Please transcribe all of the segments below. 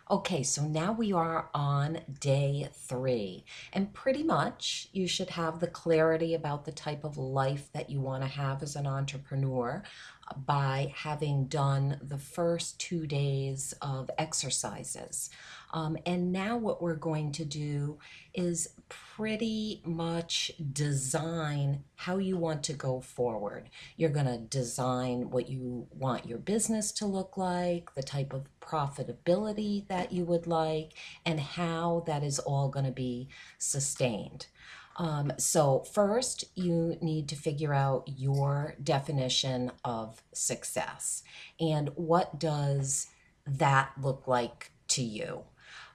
Okay, so now we are on day 3, and pretty much you should have the clarity about the type of life that you want to have as an entrepreneur by having done the first 2 days of exercises. And now what we're going to do is pretty much design how you want to go forward. You're going to design what you want your business to look like, the type of profitability that you would like, and how that is all going to be sustained. So first, you need to figure out your definition of success and what does that look like to you.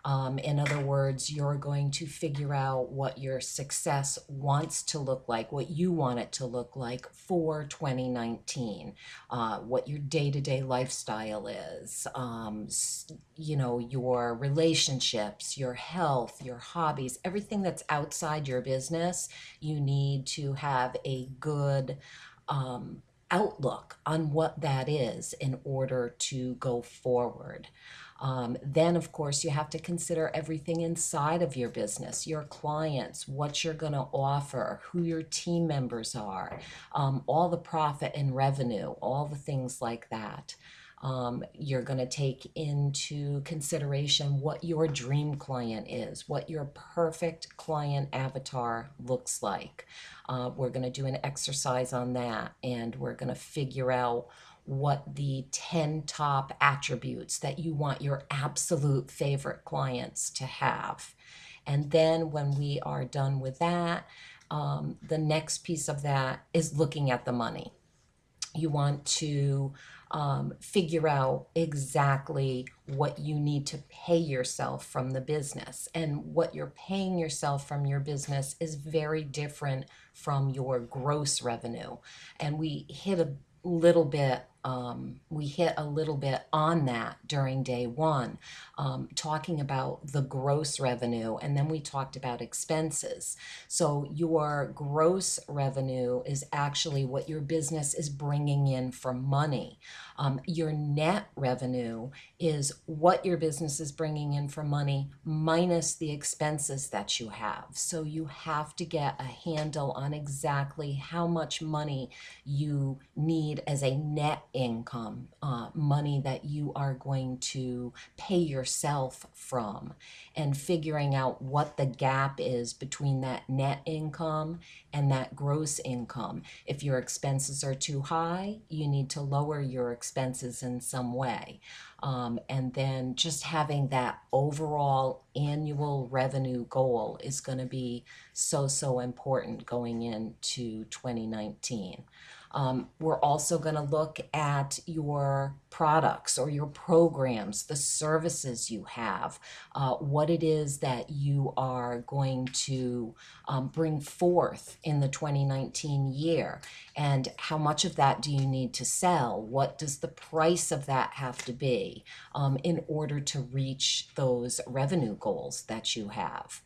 In other words, you're going to figure out what your success wants to look like, what you want it to look like for 2019, what your day-to-day lifestyle is, your relationships, your health, your hobbies, everything that's outside your business. You need to have a good outlook on what that is in order to go forward. Then, of course, you have to consider everything inside of your business, your clients, what you're going to offer, who your team members are, all the profit and revenue, all the things like that. You're going to take into consideration what your dream client is, what your perfect client avatar looks like. We're going to do an exercise on that, and we're going to figure out what the 10 top attributes that you want your absolute favorite clients to have. And then when we are done with that, the next piece of that is looking at the money. You want to figure out exactly what you need to pay yourself from the business. And what you're paying yourself from your business is very different from your gross revenue. And we hit a little bit on that during day 1, talking about the gross revenue, and then we talked about expenses. So your gross revenue is actually what your business is bringing in for money. Your net revenue is what your business is bringing in for money minus the expenses that you have. So you have to get a handle on exactly how much money you need as a net income, money that you are going to pay yourself from, and figuring out what the gap is between that net income and that gross income. If your expenses are too high, you need to lower your expenses in some way. And then just having that overall annual revenue goal is going to be so important going into 2019. We're also going to look at your products or your programs, the services you have, what it is that you are going to bring forth in the 2019 year, and how much of that do you need to sell? What does the price of that have to be in order to reach those revenue goals that you have?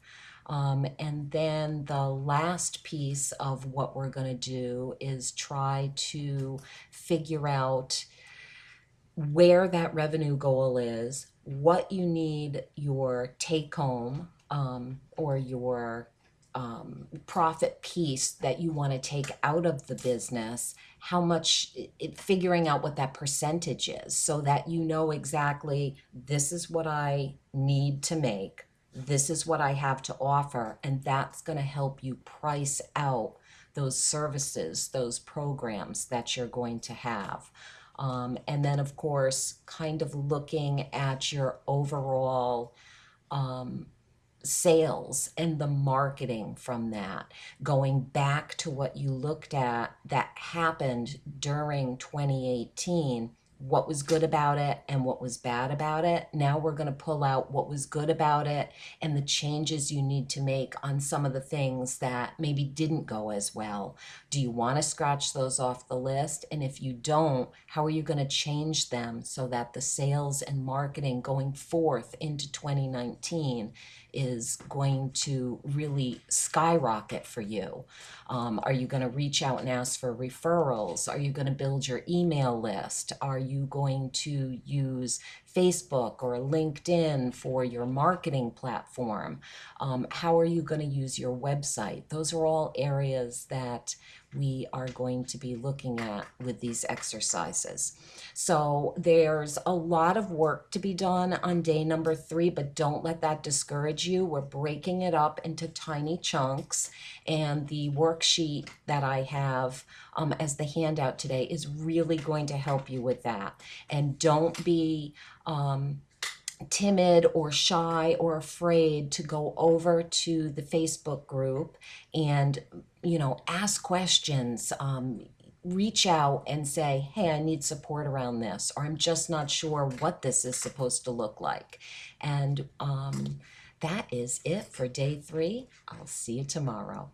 And then the last piece of what we're going to do is try to figure out where that revenue goal is, what you need your take home or your profit piece that you want to take out of the business, how much, figuring out what that percentage is so that you know exactly this is what I need to make, this is what I have to offer, and that's going to help you price out those services, those programs that you're going to have. And then, of course, kind of looking at your overall sales and the marketing from that, going back to what you looked at that happened during 2018, what was good about it and what was bad about it. Now we're going to pull out what was good about it and the changes you need to make on some of the things that maybe didn't go as well. Do you want to scratch those off the list? And if you don't, how are you going to change them so that the sales and marketing going forth into 2019 is going to really skyrocket for you? Are you going to reach out and ask for referrals? Are you going to build your email list? Are you going to use Facebook or LinkedIn for your marketing platform? How are you going to use your website? Those are all areas that we are going to be looking at with these exercises. So there's a lot of work to be done on day number 3, but don't let that discourage you. We're breaking it up into tiny chunks, and the worksheet that I have as the handout today is really going to help you with that. And don't be timid or shy or afraid to go over to the Facebook group and, ask questions. Reach out and say, hey, I need support around this, or I'm just not sure what this is supposed to look like. And that is it for day 3. I'll see you tomorrow.